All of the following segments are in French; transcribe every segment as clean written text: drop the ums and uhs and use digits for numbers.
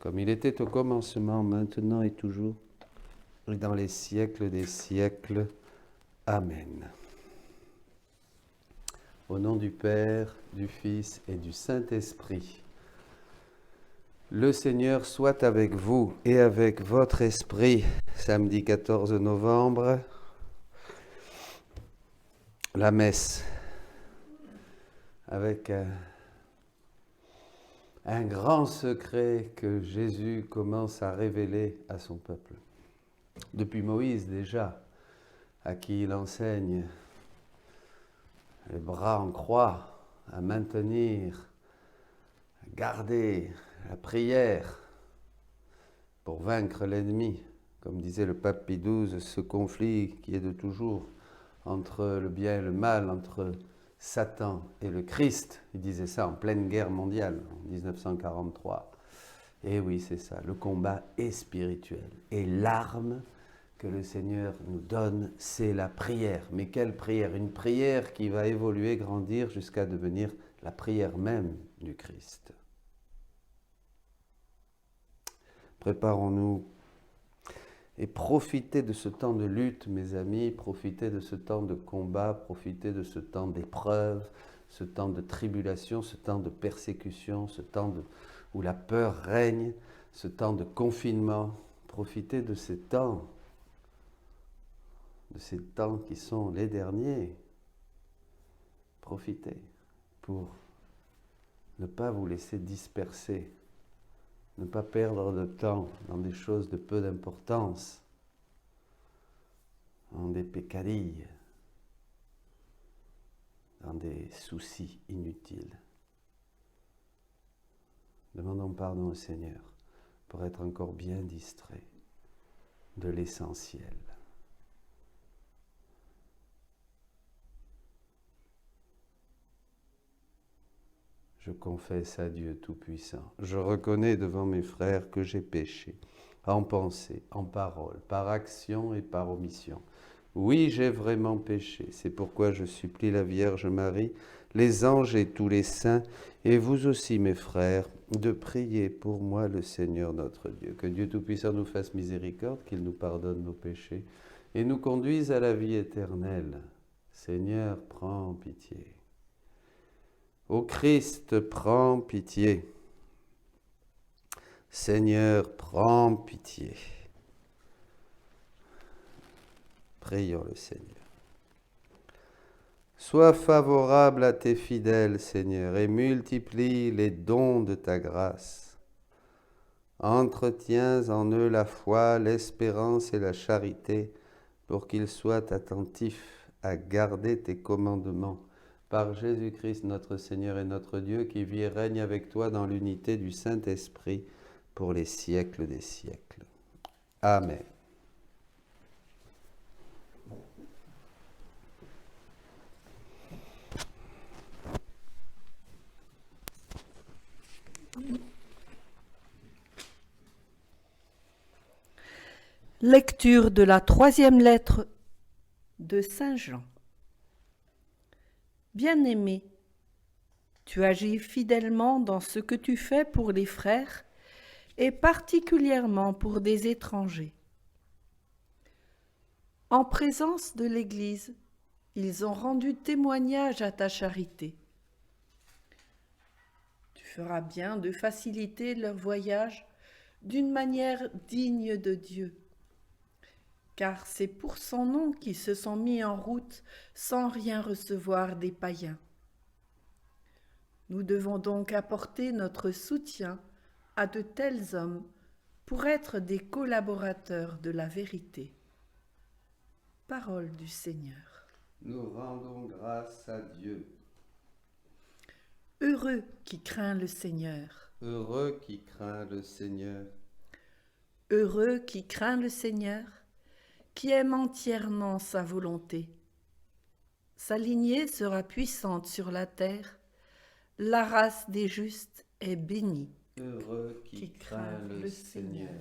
comme il était au commencement, maintenant et toujours, et dans les siècles des siècles. Amen. Au nom du Père, du Fils et du Saint-Esprit, le Seigneur soit avec vous et avec votre esprit. Samedi 14 novembre, la messe, avec un grand secret que Jésus commence à révéler à son peuple. Depuis Moïse déjà, à qui il enseigne les bras en croix, à maintenir, à garder la prière pour vaincre l'ennemi. Comme disait le pape Pie XII, ce conflit qui est de toujours entre le bien et le mal, entre Satan et le Christ. Il disait ça en pleine guerre mondiale, en 1943. Et oui, c'est ça, le combat est spirituel. Et l'arme que le Seigneur nous donne, c'est la prière. Mais quelle prière? Une prière qui va évoluer, grandir jusqu'à devenir la prière même du Christ. Préparons-nous et profitez de ce temps de lutte, mes amis, profitez de ce temps de combat, profitez de ce temps d'épreuve, ce temps de tribulation, ce temps de persécution, ce temps où la peur règne, ce temps de confinement. Profitez de ces temps qui sont les derniers. Profitez pour ne pas vous laisser disperser, ne pas perdre de temps dans des choses de peu d'importance, dans des pécadilles, dans des soucis inutiles. Demandons pardon au Seigneur pour être encore bien distrait de l'essentiel. Je confesse à Dieu Tout-Puissant. Je reconnais devant mes frères que j'ai péché, en pensée, en parole, par action et par omission. Oui, j'ai vraiment péché. C'est pourquoi je supplie la Vierge Marie, les anges et tous les saints, et vous aussi, mes frères, de prier pour moi le Seigneur notre Dieu. Que Dieu Tout-Puissant nous fasse miséricorde, qu'il nous pardonne nos péchés et nous conduise à la vie éternelle. Seigneur, prends pitié. Ô Christ, prends pitié. Seigneur, prends pitié. Prions le Seigneur. Sois favorable à tes fidèles, Seigneur, et multiplie les dons de ta grâce. Entretiens en eux la foi, l'espérance et la charité, pour qu'ils soient attentifs à garder tes commandements. Par Jésus-Christ, notre Seigneur et notre Dieu, qui vit et règne avec toi dans l'unité du Saint-Esprit, pour les siècles des siècles. Amen. Lecture de la 3e lettre de Saint Jean. Bien-aimé, tu agis fidèlement dans ce que tu fais pour les frères et particulièrement pour des étrangers. En présence de l'Église, ils ont rendu témoignage à ta charité. Tu feras bien de faciliter leur voyage d'une manière digne de Dieu, car c'est pour son nom qu'ils se sont mis en route sans rien recevoir des païens. Nous devons donc apporter notre soutien à de tels hommes pour être des collaborateurs de la vérité. Parole du Seigneur. Nous rendons grâce à Dieu. Heureux qui craint le Seigneur. Heureux qui craint le Seigneur. Heureux qui craint le Seigneur, qui aime entièrement sa volonté. Sa lignée sera puissante sur la terre, la race des justes est bénie. Heureux qui craint le Seigneur.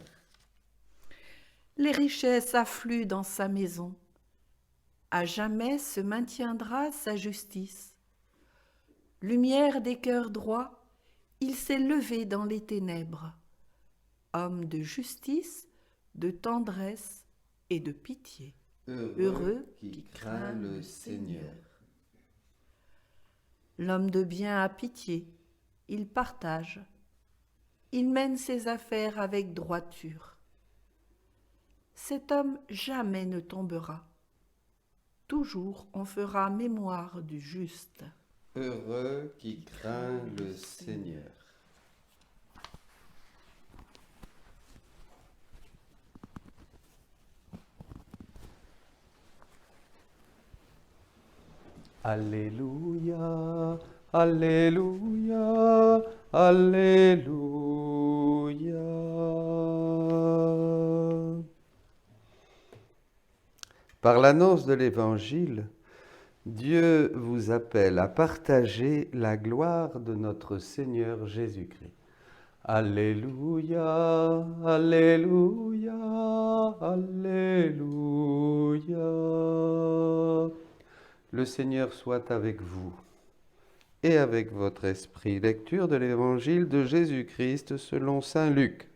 Les richesses affluent dans sa maison. À jamais se maintiendra sa justice. Lumière des cœurs droits, il s'est levé dans les ténèbres. homme de justice, de tendresse et de pitié. Heureux qui craint le Seigneur. L'homme de bien a pitié, il partage, il mène ses affaires avec droiture. Cet homme jamais ne tombera. Toujours on fera mémoire du juste. Heureux qui craint le Seigneur. Alléluia, Alléluia, Alléluia. Par l'annonce de l'Évangile, Dieu vous appelle à partager la gloire de notre Seigneur Jésus-Christ. Alléluia, Alléluia, Alléluia. Le Seigneur soit avec vous et avec votre esprit. Lecture de l'Évangile de Jésus-Christ selon saint Luc.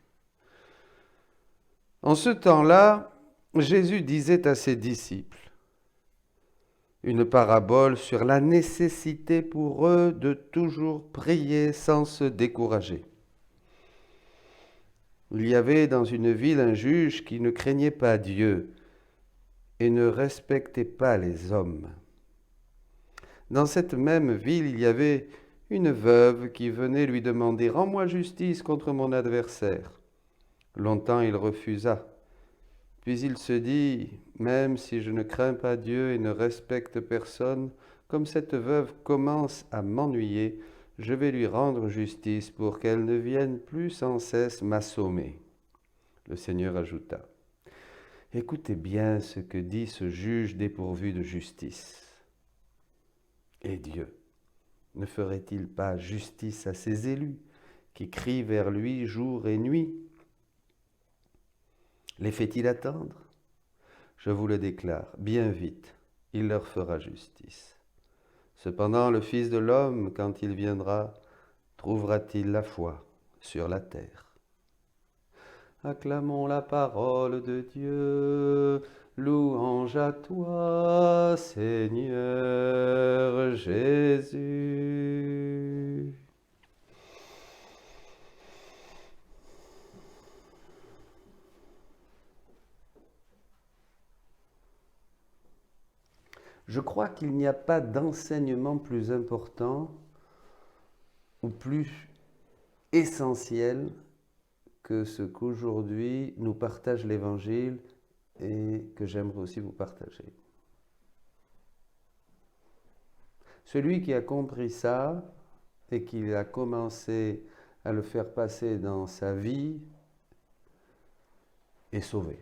En ce temps-là, Jésus disait à ses disciples une parabole sur la nécessité pour eux de toujours prier sans se décourager. Il y avait dans une ville un juge qui ne craignait pas Dieu et ne respectait pas les hommes. Dans cette même ville, il y avait une veuve qui venait lui demander « Rends-moi justice contre mon adversaire ». Longtemps il refusa. Puis il se dit « Même si je ne crains pas Dieu et ne respecte personne, comme cette veuve commence à m'ennuyer, je vais lui rendre justice pour qu'elle ne vienne plus sans cesse m'assommer. » Le Seigneur ajouta « Écoutez bien ce que dit ce juge dépourvu de justice. Et Dieu ne ferait-il pas justice à ses élus qui crient vers lui jour et nuit? Les fait-il attendre? Je vous le déclare, bien vite, il leur fera justice. Cependant, le Fils de l'homme, quand il viendra, trouvera-t-il la foi sur la terre? Acclamons la parole de Dieu. Louange à toi, Seigneur Jésus. Je crois qu'il n'y a pas d'enseignement plus important ou plus essentiel que ce qu'aujourd'hui nous partage l'Évangile et que j'aimerais aussi vous partager. Celui qui a compris ça et qui a commencé à le faire passer dans sa vie est sauvé.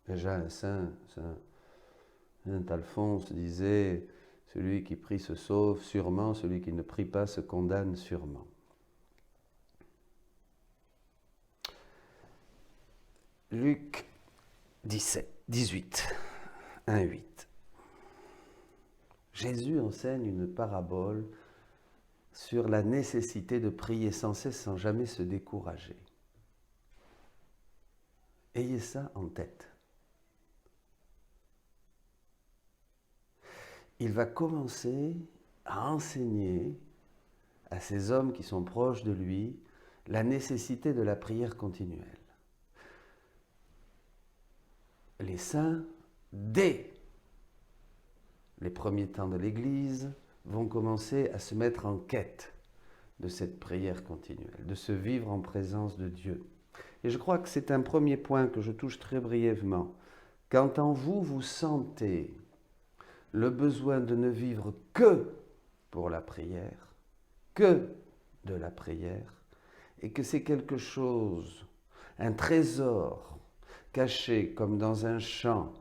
Déjà un saint Alphonse disait « Celui qui prie se sauve sûrement, celui qui ne prie pas se condamne sûrement ». Luc 18, 1, 8. Jésus enseigne une parabole sur la nécessité de prier sans cesse, sans jamais se décourager. Ayez ça en tête. Il va commencer à enseigner à ces hommes qui sont proches de lui la nécessité de la prière continuelle. Les saints, dès les premiers temps de l'Église, vont commencer à se mettre en quête de cette prière continuelle, de se vivre en présence de Dieu. Et je crois que c'est un premier point que je touche très brièvement. Quand en vous, vous sentez le besoin de ne vivre que pour la prière, que de la prière, et que c'est quelque chose, un trésor caché comme dans un champ,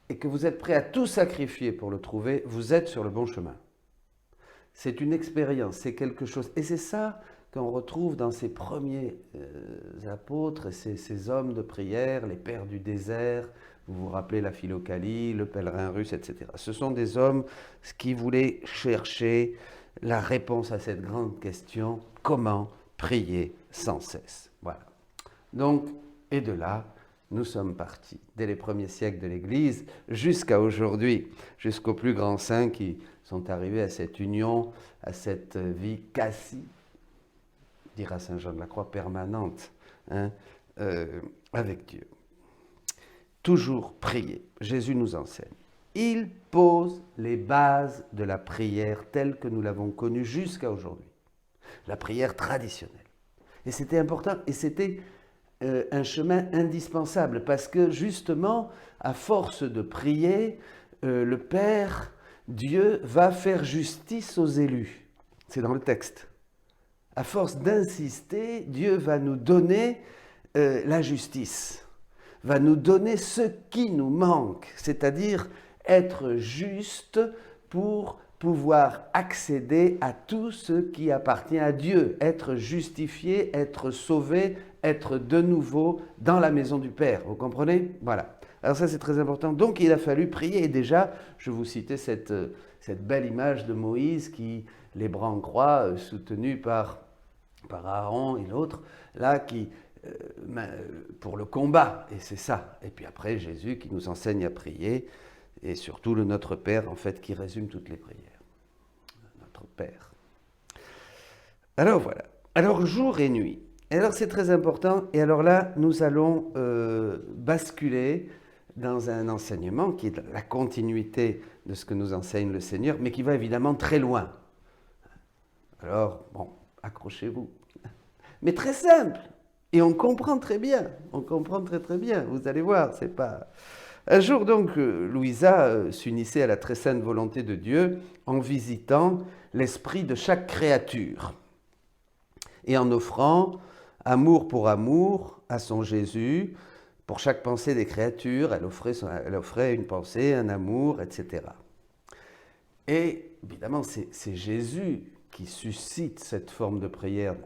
et que vous êtes prêt à tout sacrifier pour le trouver, vous êtes sur le bon chemin. C'est une expérience, c'est quelque chose. Et c'est ça qu'on retrouve dans ces premiers apôtres, ces hommes de prière, les pères du désert. Vous vous rappelez la Philocalie, le pèlerin russe, etc. Ce sont des hommes qui voulaient chercher la réponse à cette grande question, comment prier sans cesse. Voilà. Donc, et de là, nous sommes partis, dès les premiers siècles de l'Église, jusqu'à aujourd'hui, jusqu'aux plus grands saints qui sont arrivés à cette union, à cette vie quasi, dira Saint Jean de la Croix, permanente, avec Dieu. Toujours prier. Jésus nous enseigne. Il pose les bases de la prière telle que nous l'avons connue jusqu'à aujourd'hui. La prière traditionnelle. Et c'était important, et c'était un chemin indispensable, parce que justement, à force de prier, le Père, Dieu, va faire justice aux élus. C'est dans le texte. À force d'insister, Dieu va nous donner la justice, va nous donner ce qui nous manque, c'est-à-dire être juste pour pouvoir accéder à tout ce qui appartient à Dieu, être justifié, être sauvé, être de nouveau dans la maison du Père. Vous comprenez? Voilà. Alors ça, c'est très important. Donc, il a fallu prier. Et déjà, je vous citais cette belle image de Moïse qui, les bras en croix, soutenu par Aaron et l'autre, là, qui pour le combat. Et c'est ça. Et puis après, Jésus qui nous enseigne à prier. Et surtout le Notre Père, en fait, qui résume toutes les prières. Notre Père. Alors voilà. Alors jour et nuit. Et alors c'est très important. Et alors là, nous allons basculer dans un enseignement qui est la continuité de ce que nous enseigne le Seigneur, mais qui va évidemment très loin. Alors, bon, accrochez-vous. Mais très simple. Et on comprend très bien. On comprend très très bien. Vous allez voir, c'est pas... Un jour donc, Louisa s'unissait à la très sainte volonté de Dieu en visitant l'esprit de chaque créature et en offrant amour pour amour à son Jésus. Pour chaque pensée des créatures, elle offrait une pensée, un amour, etc. Et évidemment, c'est Jésus qui suscite cette forme de prière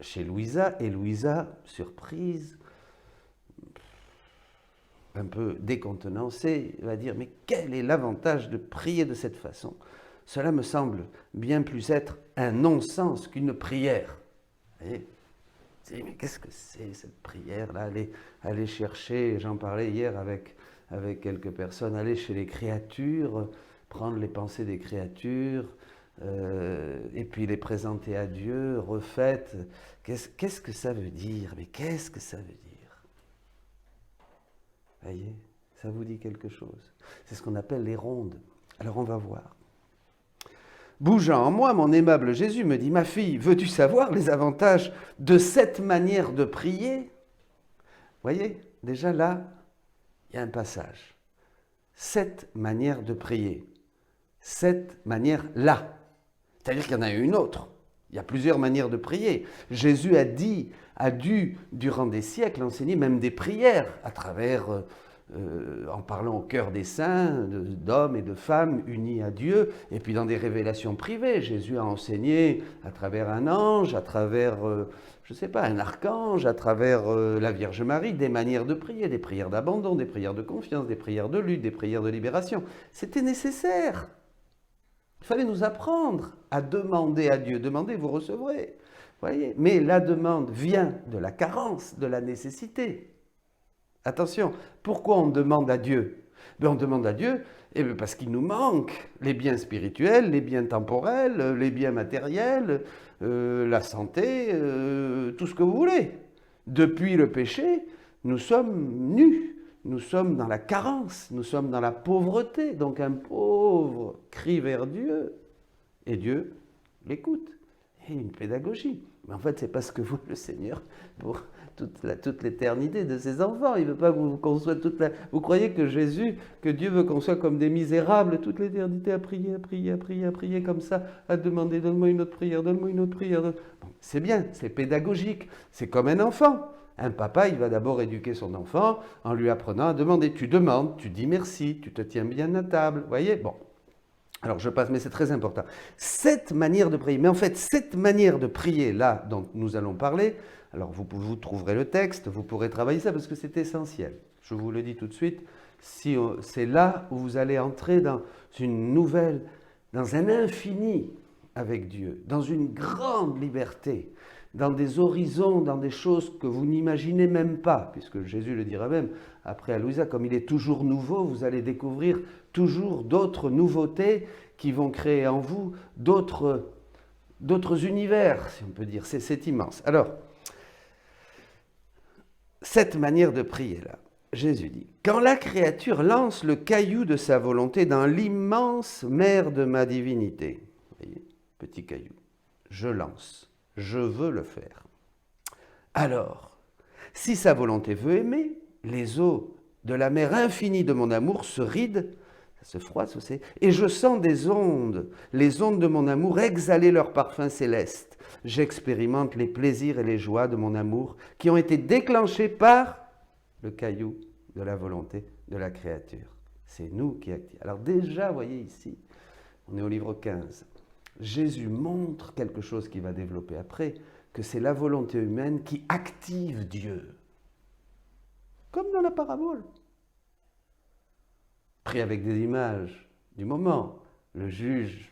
chez Louisa, et Louisa, surprise, un peu décontenancée, va dire « Mais quel est l'avantage de prier de cette façon ? Cela me semble bien plus être un non-sens qu'une prière. » Vous voyez ? Mais qu'est-ce que c'est cette prière-là ? Aller chercher, j'en parlais hier avec quelques personnes, aller chez les créatures, prendre les pensées des créatures, et puis les présenter à Dieu, refaites. Qu'est-ce que ça veut dire ? Mais qu'est-ce que ça veut dire ? Voyez, ça vous dit quelque chose. C'est ce qu'on appelle les rondes. Alors on va voir. Bougeant en moi, mon aimable Jésus me dit « Ma fille, veux-tu savoir les avantages de cette manière de prier ?» Voyez, déjà là, il y a un passage. Cette manière de prier. Cette manière-là. C'est-à-dire qu'il y en a une autre. Il y a plusieurs manières de prier. Jésus a dû, durant des siècles, enseigner même des prières à travers, en parlant au cœur des saints, d'hommes et de femmes unis à Dieu, et puis dans des révélations privées. Jésus a enseigné à travers un ange, à travers, je ne sais pas, un archange, à travers la Vierge Marie, des manières de prier, des prières d'abandon, des prières de confiance, des prières de lutte, des prières de libération. C'était nécessaire. Il fallait nous apprendre à demander à Dieu. Demandez, vous recevrez. Voyez. Mais la demande vient de la carence, de la nécessité. Attention, pourquoi on demande à Dieu ? On demande à Dieu parce qu'il nous manque les biens spirituels, les biens temporels, les biens matériels, la santé, tout ce que vous voulez. Depuis le péché, nous sommes nus. Nous sommes dans la carence, nous sommes dans la pauvreté. Donc un pauvre crie vers Dieu et Dieu l'écoute. Et une pédagogie. Mais en fait, c'est parce que vous, le Seigneur, pour toute l'éternité de ses enfants. Il ne veut pas qu'on soit Vous croyez que Dieu veut qu'on soit comme des misérables toute l'éternité à prier comme ça, à demander « Donne-moi une autre prière, donne-moi une autre prière. » Bon, c'est bien, c'est pédagogique, c'est comme un enfant. Un papa, il va d'abord éduquer son enfant en lui apprenant à demander. Tu demandes, tu dis merci, tu te tiens bien à table. Vous voyez ? Bon. Alors je passe, mais c'est très important. Cette manière de prier, mais en fait, cette manière de prier là dont nous allons parler, alors vous trouverez le texte, vous pourrez travailler ça parce que c'est essentiel. Je vous le dis tout de suite, c'est là où vous allez entrer dans une nouvelle, dans un infini avec Dieu, dans une grande liberté, dans des horizons, dans des choses que vous n'imaginez même pas, puisque Jésus le dira même après à Louisa, comme il est toujours nouveau, vous allez découvrir toujours d'autres nouveautés qui vont créer en vous d'autres univers, si on peut dire. C'est immense. Alors, cette manière de prier là, Jésus dit, quand la créature lance le caillou de sa volonté dans l'immense mer de ma divinité, voyez, petit caillou, je lance, je veux le faire. Alors, si sa volonté veut aimer, les eaux de la mer infinie de mon amour se rident, ça se froisse aussi, et je sens des ondes, les ondes de mon amour exhaler leur parfum céleste. J'expérimente les plaisirs et les joies de mon amour qui ont été déclenchés par le caillou de la volonté de la créature. C'est nous qui activons. Alors déjà, vous voyez ici, on est au livre 15. Jésus montre quelque chose qu'il va développer après, que c'est la volonté humaine qui active Dieu. Comme dans la parabole. Pris avec des images du moment. Le juge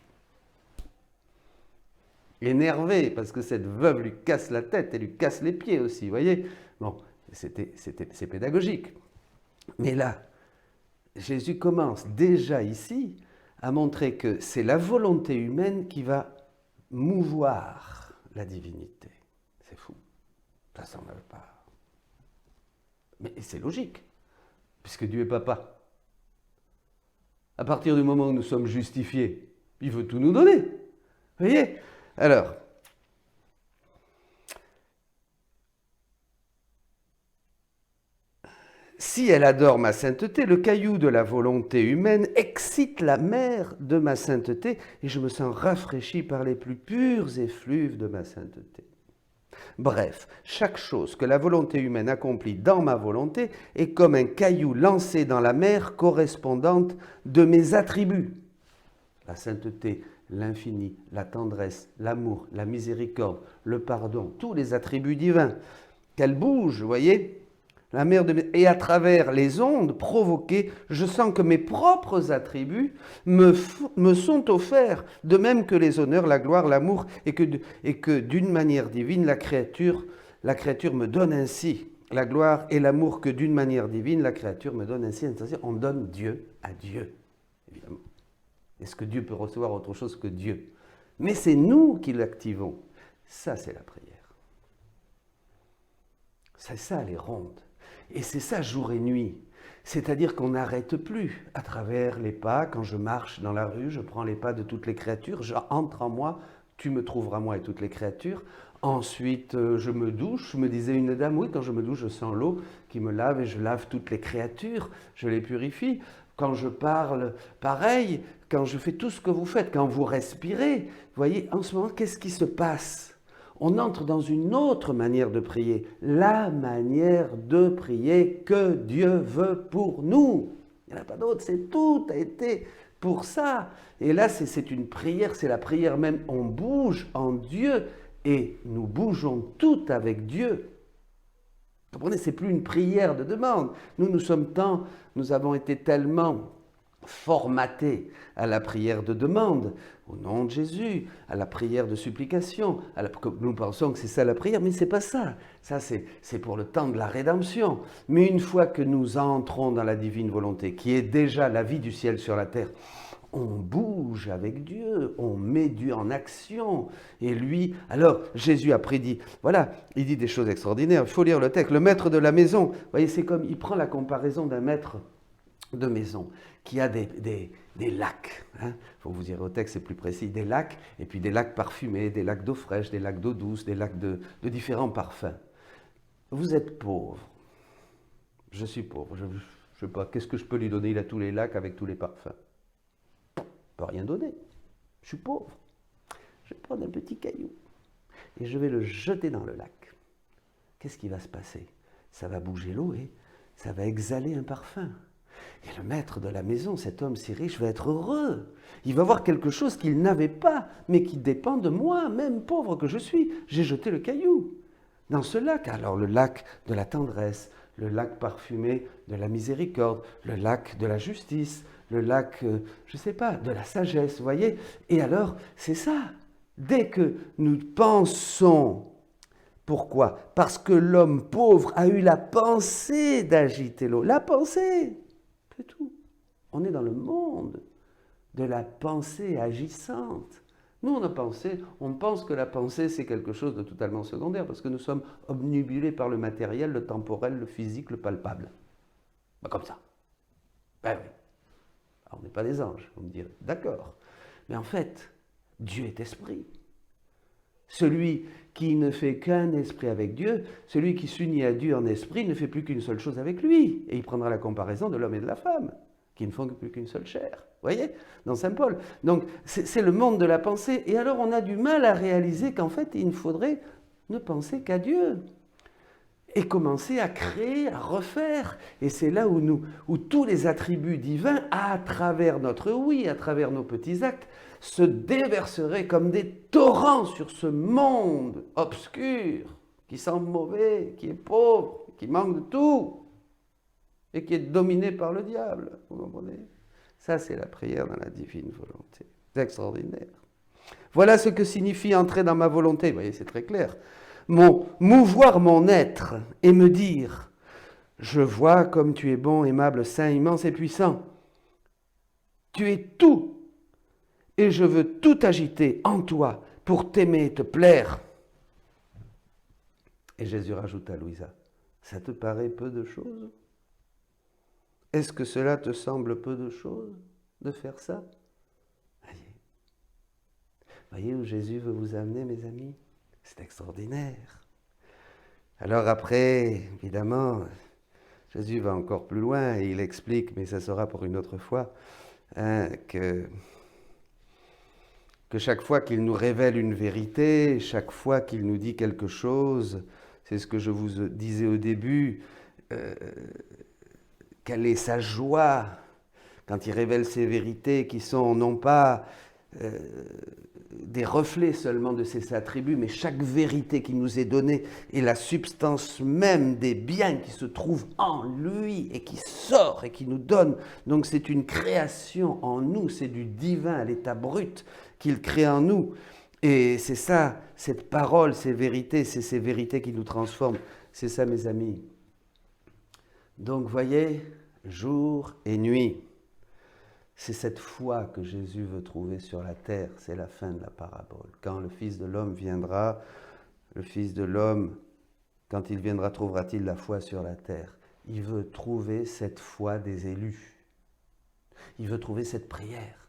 énervé parce que cette veuve lui casse la tête et lui casse les pieds aussi, vous voyez. Bon, c'est pédagogique. Mais là, Jésus commence déjà ici à montrer que c'est la volonté humaine qui va mouvoir la divinité. C'est fou. Ça n'en avait pas. Mais c'est logique, puisque Dieu est papa. À partir du moment où nous sommes justifiés, il veut tout nous donner. Vous voyez ? Alors, si elle adore ma sainteté, le caillou de la volonté humaine excite la mer de ma sainteté et je me sens rafraîchi par les plus purs effluves de ma sainteté. Bref, chaque chose que la volonté humaine accomplit dans ma volonté est comme un caillou lancé dans la mer correspondante de mes attributs. La sainteté, l'infini, la tendresse, l'amour, la miséricorde, le pardon, tous les attributs divins. Qu'elle bouge, vous voyez ? La mer et à travers les ondes provoquées, je sens que mes propres attributs me sont offerts, de même que les honneurs, la gloire, l'amour, et que d'une manière divine, la créature me donne ainsi la gloire et l'amour, que d'une manière divine, la créature me donne ainsi. On donne Dieu à Dieu, évidemment. Est-ce que Dieu peut recevoir autre chose que Dieu? Mais c'est nous qui l'activons. Ça, c'est la prière. C'est ça, les rondes. Et c'est ça jour et nuit. C'est-à-dire qu'on n'arrête plus à travers les pas. Quand je marche dans la rue, je prends les pas de toutes les créatures. J'entre en moi, tu me trouveras moi et toutes les créatures. Ensuite, je me douche. Me disait une dame, oui, quand je me douche, je sens l'eau qui me lave et je lave toutes les créatures. Je les purifie. Quand je parle, pareil. Quand je fais tout ce que vous faites, quand vous respirez, vous voyez, en ce moment, qu'est-ce qui se passe ? On entre dans une autre manière de prier, la manière de prier que Dieu veut pour nous. Il n'y en a pas d'autre, tout a été pour ça. Et là, c'est une prière, c'est la prière même, on bouge en Dieu et nous bougeons tout avec Dieu. Vous comprenez, c'est plus une prière de demande. Nous avons été tellement formatés à la prière de demande, au nom de Jésus, à la prière de supplication. Nous pensons que c'est ça la prière, mais ce n'est pas ça. Ça, c'est pour le temps de la rédemption. Mais une fois que nous entrons dans la divine volonté, qui est déjà la vie du ciel sur la terre, on bouge avec Dieu, on met Dieu en action. Et lui, alors Jésus a prédit, voilà, il dit des choses extraordinaires. Il faut lire le texte. Le maître de la maison, vous voyez, c'est comme, il prend la comparaison d'un maître de maison qui a des lacs, hein. Faut vous dire au texte, c'est plus précis, des lacs, et puis des lacs parfumés, des lacs d'eau fraîche, des lacs d'eau douce, des lacs de différents parfums. Vous êtes pauvre, je suis pauvre, je ne sais pas, qu'est-ce que je peux lui donner? Il a tous les lacs avec tous les parfums. Je ne peux rien donner, je suis pauvre. Je vais prendre un petit caillou et je vais le jeter dans le lac. Qu'est-ce qui va se passer? Ça va bouger l'eau et ça va exhaler un parfum. Et le maître de la maison, cet homme si riche, va être heureux. Il va voir quelque chose qu'il n'avait pas, mais qui dépend de moi, même pauvre que je suis. J'ai jeté le caillou dans ce lac. Alors le lac de la tendresse, le lac parfumé de la miséricorde, le lac de la justice, le lac, je ne sais pas, de la sagesse, vous voyez. Et alors, c'est ça. dès que nous pensons, pourquoi? Parce que l'homme pauvre a eu la pensée d'agiter l'eau. La pensée, c'est tout. On est dans le monde de la pensée agissante. Nous, on pense que la pensée, c'est quelque chose de totalement secondaire, parce que nous sommes obnubilés par le matériel, le temporel, le physique, le palpable. Ben, comme ça. Ben oui. Alors, on n'est pas des anges, vous me direz. D'accord. Mais en fait, Dieu est esprit. Celui qui ne fait qu'un esprit avec Dieu, celui qui s'unit à Dieu en esprit, ne fait plus qu'une seule chose avec lui. Et il prendra la comparaison de l'homme et de la femme, qui ne font plus qu'une seule chair. Vous voyez, dans Saint Paul. Donc, c'est le monde de la pensée. Et alors, on a du mal à réaliser qu'en fait, il ne faudrait ne penser qu'à Dieu. Et commencer à créer, à refaire. Et c'est là où tous les attributs divins, à travers notre oui, à travers nos petits actes, se déverseraient comme des torrents sur ce monde obscur, qui sent mauvais, qui est pauvre, qui manque de tout, et qui est dominé par le diable. Vous comprenez? Ça, c'est la prière dans la divine volonté. C'est extraordinaire. Voilà ce que signifie entrer dans ma volonté. Vous voyez, c'est très clair. Mouvoir mon être et me dire, je vois comme tu es bon, aimable, saint, immense et puissant. Tu es tout, et je veux tout agiter en toi pour t'aimer et te plaire. Et Jésus rajoute à Louisa, ça te paraît peu de choses? Est-ce que cela te semble peu de choses de faire ça? Voyez où Jésus veut vous amener, mes amis? C'est extraordinaire. Alors après, évidemment, Jésus va encore plus loin et il explique, mais ça sera pour une autre fois, que chaque fois qu'il nous révèle une vérité, chaque fois qu'il nous dit quelque chose, c'est ce que je vous disais au début, quelle est sa joie quand il révèle ces vérités qui sont non pas des reflets seulement de ses attributs, mais chaque vérité qui nous est donnée est la substance même des biens qui se trouvent en lui et qui sort et qui nous donne. Donc c'est une création en nous, c'est du divin à l'état brut qu'il crée en nous. Et c'est ça, cette parole, ces vérités, c'est ces vérités qui nous transforment. C'est ça, mes amis. Donc, voyez, jour et nuit. C'est cette foi que Jésus veut trouver sur la terre, c'est la fin de la parabole. Quand le Fils de l'homme viendra, le Fils de l'homme, quand il viendra, trouvera-t-il la foi sur la terre? Il veut trouver cette foi des élus. Il veut trouver cette prière,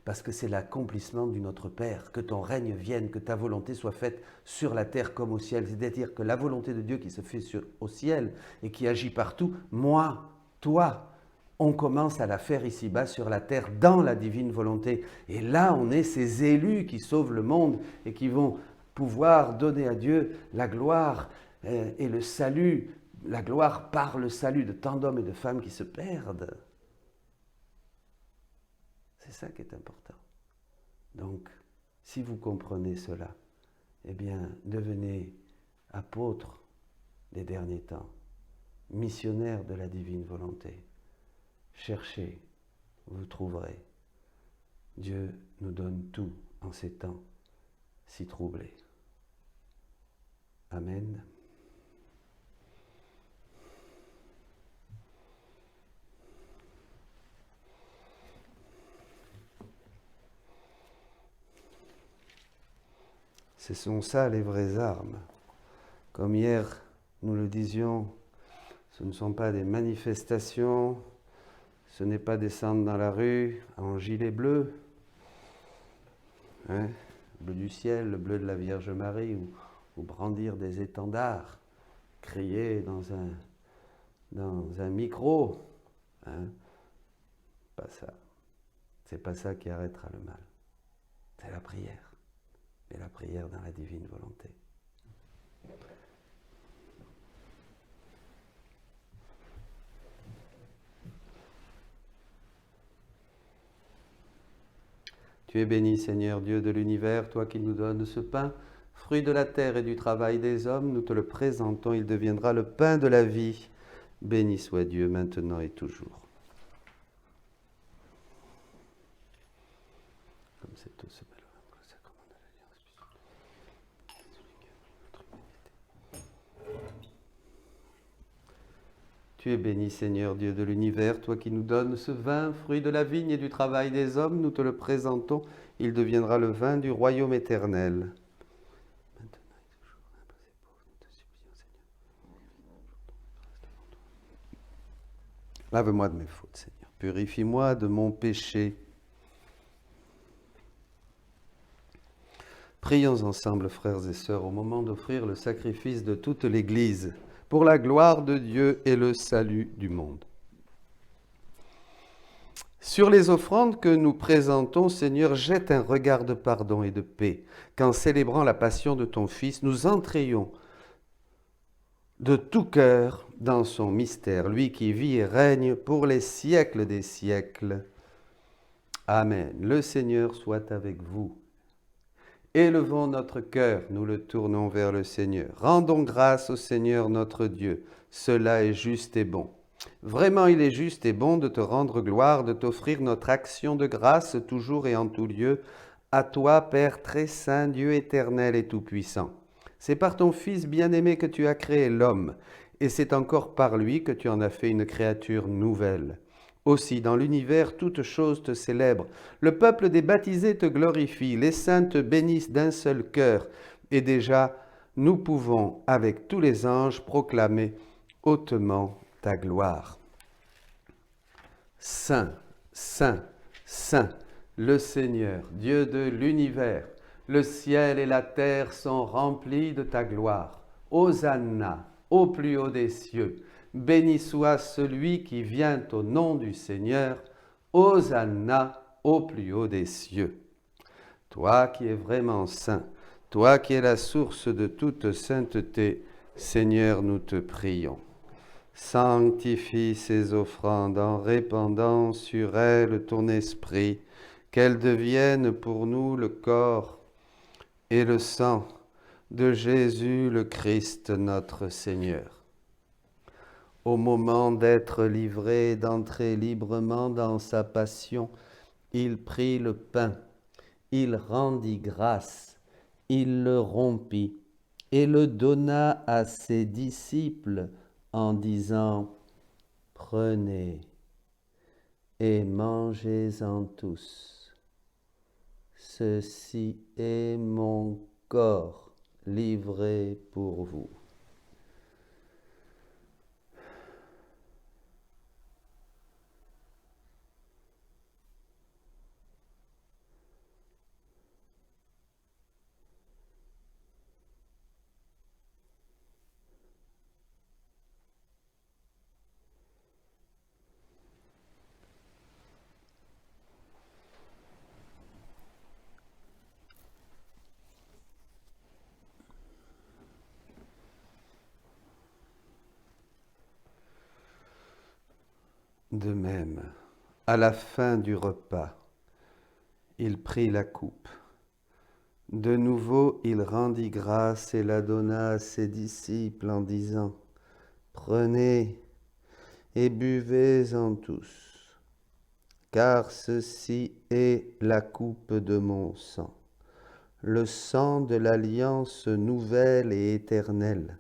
parce que c'est l'accomplissement du Notre Père, que ton règne vienne, que ta volonté soit faite sur la terre comme au ciel. C'est-à-dire que la volonté de Dieu qui se fait au ciel et qui agit partout, moi, toi, on commence à la faire ici-bas sur la terre dans la divine volonté. Et là, on est ces élus qui sauvent le monde et qui vont pouvoir donner à Dieu la gloire et le salut, la gloire par le salut de tant d'hommes et de femmes qui se perdent. C'est ça qui est important. Donc, si vous comprenez cela, eh bien, devenez apôtres des derniers temps, missionnaires de la divine volonté. Cherchez, vous trouverez. Dieu nous donne tout en ces temps si troublés. Amen. Ce sont ça les vraies armes. Comme hier, nous le disions, ce ne sont pas des manifestations, ce n'est pas descendre dans la rue en gilet bleu, le bleu du ciel, le bleu de la Vierge Marie, ou brandir des étendards, crier dans un micro. Pas ça. C'est pas ça qui arrêtera le mal. C'est la prière. Et la prière dans la divine volonté. Tu es béni, Seigneur Dieu de l'univers, toi qui nous donnes ce pain, fruit de la terre et du travail des hommes, nous te le présentons, il deviendra le pain de la vie. Béni soit Dieu maintenant et toujours. Comme c'est tout ce malheureux sacrement de l'alliance. Tu es béni, Seigneur, Dieu de l'univers, toi qui nous donnes ce vin, fruit de la vigne et du travail des hommes, nous te le présentons, il deviendra le vin du royaume éternel. Lave-moi de mes fautes, Seigneur. Purifie-moi de mon péché. Prions ensemble, frères et sœurs, au moment d'offrir le sacrifice de toute l'Église, pour la gloire de Dieu et le salut du monde. Sur les offrandes que nous présentons, Seigneur, jette un regard de pardon et de paix, qu'en célébrant la passion de ton Fils, nous entrions de tout cœur dans son mystère, lui qui vit et règne pour les siècles des siècles. Amen. Le Seigneur soit avec vous. Élevons notre cœur, nous le tournons vers le Seigneur. Rendons grâce au Seigneur notre Dieu. Cela est juste et bon. Vraiment, il est juste et bon de te rendre gloire, de t'offrir notre action de grâce toujours et en tout lieu, à toi, Père très saint, Dieu éternel et tout-puissant. C'est par ton Fils bien-aimé que tu as créé l'homme, et c'est encore par lui que tu en as fait une créature nouvelle. Aussi, dans l'univers, toutes choses te célèbrent. Le peuple des baptisés te glorifie, les saints te bénissent d'un seul cœur, et déjà, nous pouvons, avec tous les anges, proclamer hautement ta gloire. Saint, Saint, Saint, le Seigneur, Dieu de l'univers, le ciel et la terre sont remplis de ta gloire. Hosanna, au plus haut des cieux. Béni soit celui qui vient au nom du Seigneur. Hosanna, au plus haut des cieux. Toi qui es vraiment saint, toi qui es la source de toute sainteté, Seigneur, nous te prions. Sanctifie ces offrandes en répandant sur elles ton esprit, qu'elles deviennent pour nous le corps et le sang de Jésus le Christ notre Seigneur. Au moment d'être livré, d'entrer librement dans sa passion, il prit le pain, il rendit grâce, il le rompit et le donna à ses disciples en disant « Prenez et mangez-en tous. Ceci est mon corps livré pour vous. » De même, à la fin du repas, il prit la coupe. De nouveau, il rendit grâce et la donna à ses disciples en disant « Prenez et buvez-en tous, car ceci est la coupe de mon sang, le sang de l'alliance nouvelle et éternelle,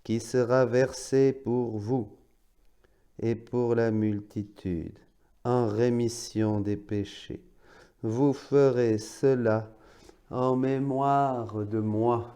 qui sera versé pour vous et pour la multitude, en rémission des péchés. Vous ferez cela en mémoire de moi. »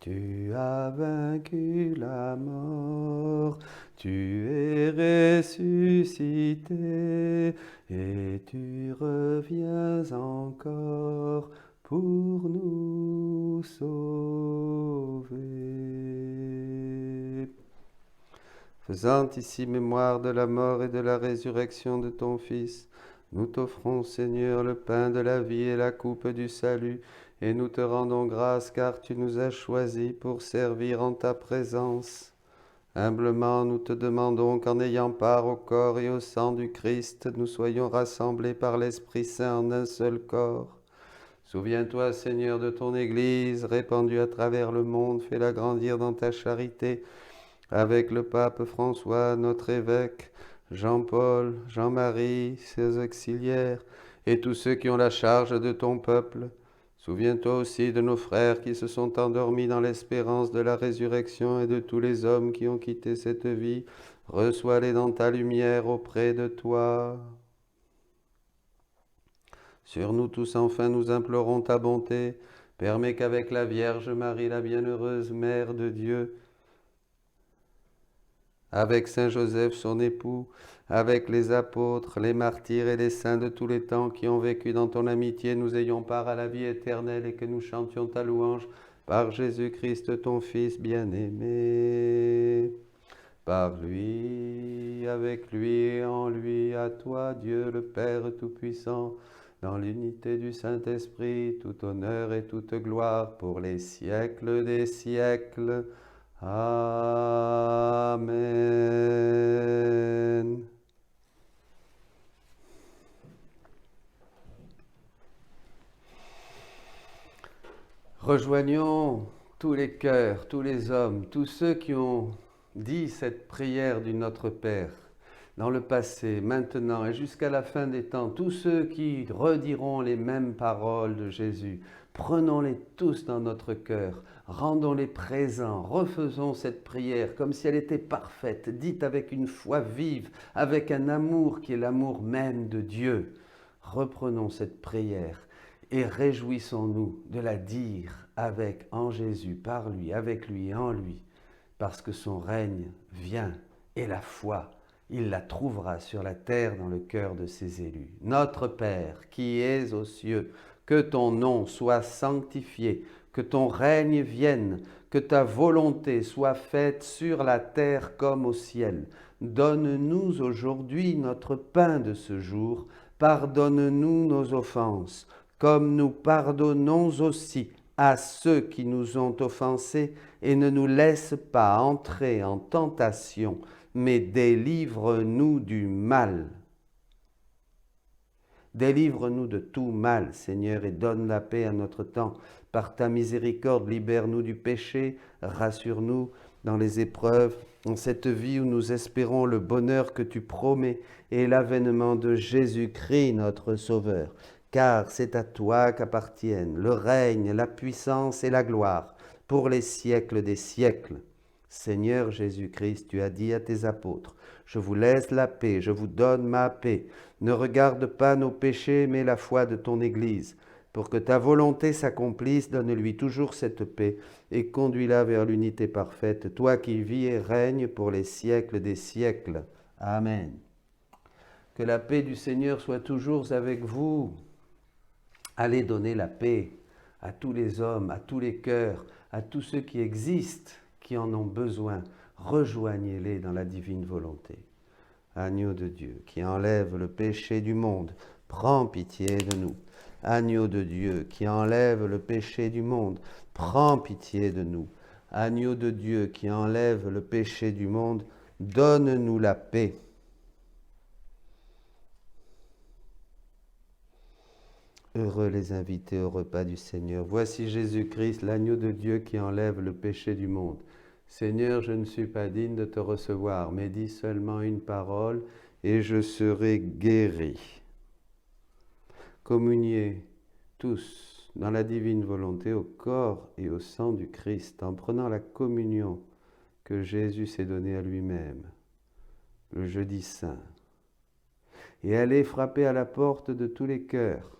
Tu as vaincu la mort, tu es ressuscité, et tu reviens encore pour nous sauver. Faisant ici mémoire de la mort et de la résurrection de ton Fils, nous t'offrons, Seigneur, le pain de la vie et la coupe du salut, et nous te rendons grâce car tu nous as choisis pour servir en ta présence. Humblement, nous te demandons qu'en ayant part au corps et au sang du Christ, nous soyons rassemblés par l'Esprit Saint en un seul corps. Souviens-toi, Seigneur, de ton Église, répandue à travers le monde, fais-la grandir dans ta charité, avec le pape François, notre évêque, Jean-Paul, Jean-Marie, ses auxiliaires, et tous ceux qui ont la charge de ton peuple. Souviens-toi aussi de nos frères qui se sont endormis dans l'espérance de la résurrection et de tous les hommes qui ont quitté cette vie. Reçois-les dans ta lumière auprès de toi. Sur nous tous, enfin, nous implorons ta bonté. Permets qu'avec la Vierge Marie, la bienheureuse Mère de Dieu, avec Saint Joseph, son époux, avec les apôtres, les martyrs et les saints de tous les temps qui ont vécu dans ton amitié, nous ayons part à la vie éternelle et que nous chantions ta louange par Jésus-Christ, ton Fils bien-aimé. Par lui, avec lui et en lui, à toi, Dieu le Père Tout-Puissant, dans l'unité du Saint-Esprit, tout honneur et toute gloire pour les siècles des siècles. Amen. Rejoignons tous les cœurs, tous les hommes, tous ceux qui ont dit cette prière du Notre Père dans le passé, maintenant et jusqu'à la fin des temps, tous ceux qui rediront les mêmes paroles de Jésus, prenons-les tous dans notre cœur, rendons-les présents, refaisons cette prière comme si elle était parfaite, dite avec une foi vive, avec un amour qui est l'amour même de Dieu. Reprenons cette prière et réjouissons-nous de la dire avec, en Jésus, par lui, avec lui et en lui, parce que son règne vient et la foi, il la trouvera sur la terre dans le cœur de ses élus. Notre Père, qui es aux cieux, que ton nom soit sanctifié, que ton règne vienne, que ta volonté soit faite sur la terre comme au ciel. Donne-nous aujourd'hui notre pain de ce jour. Pardonne-nous nos offenses, comme nous pardonnons aussi à ceux qui nous ont offensés, et ne nous laisse pas entrer en tentation, mais délivre-nous du mal. Délivre-nous de tout mal, Seigneur, et donne la paix à notre temps. Par ta miséricorde, libère-nous du péché, rassure-nous dans les épreuves, en cette vie où nous espérons le bonheur que tu promets et l'avènement de Jésus-Christ, notre Sauveur. Car c'est à toi qu'appartiennent le règne, la puissance et la gloire pour les siècles des siècles. Seigneur Jésus-Christ, tu as dit à tes apôtres, « Je vous laisse la paix, je vous donne ma paix. Ne regarde pas nos péchés, mais la foi de ton Église. Pour que ta volonté s'accomplisse, donne-lui toujours cette paix et conduis-la vers l'unité parfaite, toi qui vis et règnes pour les siècles des siècles. Amen. » Que la paix du Seigneur soit toujours avec vous. Allez donner la paix à tous les hommes, à tous les cœurs, à tous ceux qui existent, qui en ont besoin. Rejoignez-les dans la divine volonté. Agneau de Dieu, qui enlève le péché du monde, prends pitié de nous. Agneau de Dieu, qui enlève le péché du monde, prends pitié de nous. Agneau de Dieu, qui enlève le péché du monde, donne-nous la paix. Heureux les invités au repas du Seigneur. Voici Jésus-Christ, l'agneau de Dieu qui enlève le péché du monde. Seigneur, je ne suis pas digne de te recevoir, mais dis seulement une parole et je serai guéri. Communiez tous dans la divine volonté au corps et au sang du Christ en prenant la communion que Jésus s'est donnée à lui-même le jeudi saint. Et allez frapper à la porte de tous les cœurs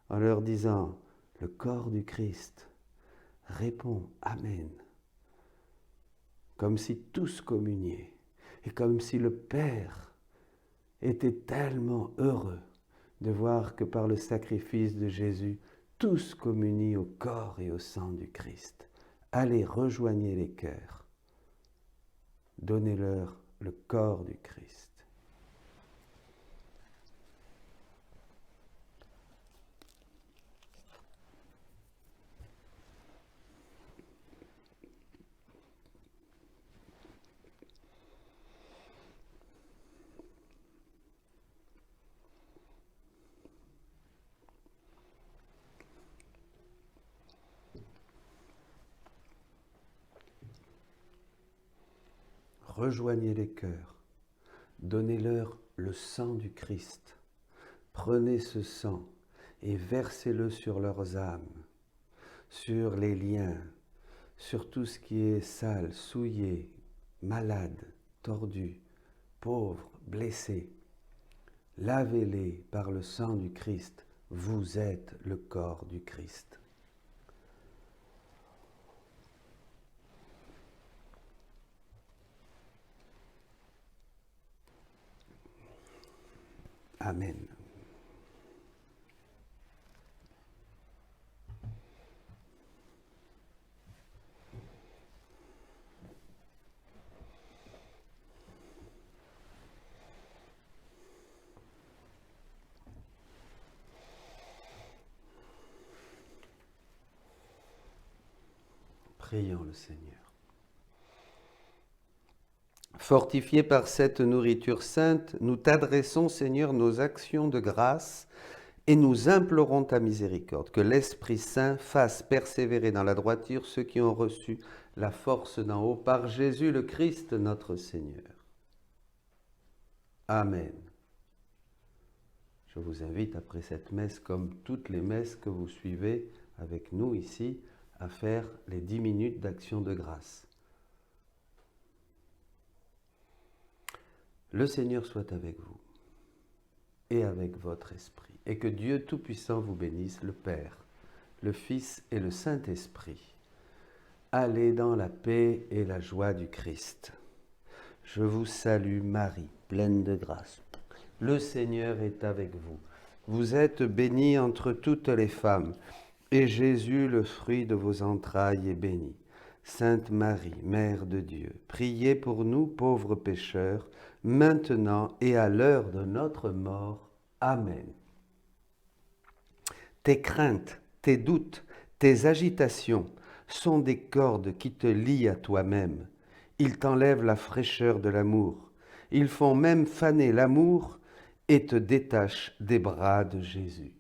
en leur disant « Le corps du Christ répond Amen », comme si tous communiaient et comme si le Père était tellement heureux de voir que par le sacrifice de Jésus, tous communient au corps et au sang du Christ. Allez, rejoignez les cœurs, donnez-leur le corps du Christ. rejoignez les cœurs, donnez-leur le sang du Christ. Prenez ce sang et versez-le sur leurs âmes, sur les liens, sur tout ce qui est sale, souillé, malade, tordu, pauvre, blessé. Lavez-les par le sang du Christ. Vous êtes le corps du Christ. Amen. Prions le Seigneur. Fortifiés par cette nourriture sainte, nous t'adressons, Seigneur, nos actions de grâce et nous implorons ta miséricorde, que l'Esprit Saint fasse persévérer dans la droiture ceux qui ont reçu la force d'en haut par Jésus le Christ, notre Seigneur. Amen. Je vous invite, après cette messe, comme toutes les messes que vous suivez avec nous ici, à faire les 10 minutes d'action de grâce. Le Seigneur soit avec vous et avec votre esprit, et que Dieu Tout-Puissant vous bénisse, le Père, le Fils et le Saint-Esprit. Allez dans la paix et la joie du Christ. Je vous salue Marie, pleine de grâce. Le Seigneur est avec vous. Vous êtes bénie entre toutes les femmes, et Jésus, le fruit de vos entrailles, est béni. Sainte Marie, Mère de Dieu, priez pour nous pauvres pécheurs, maintenant et à l'heure de notre mort. Amen. Tes craintes, tes doutes, tes agitations sont des cordes qui te lient à toi-même. Ils t'enlèvent la fraîcheur de l'amour. Ils font même faner l'amour et te détachent des bras de Jésus.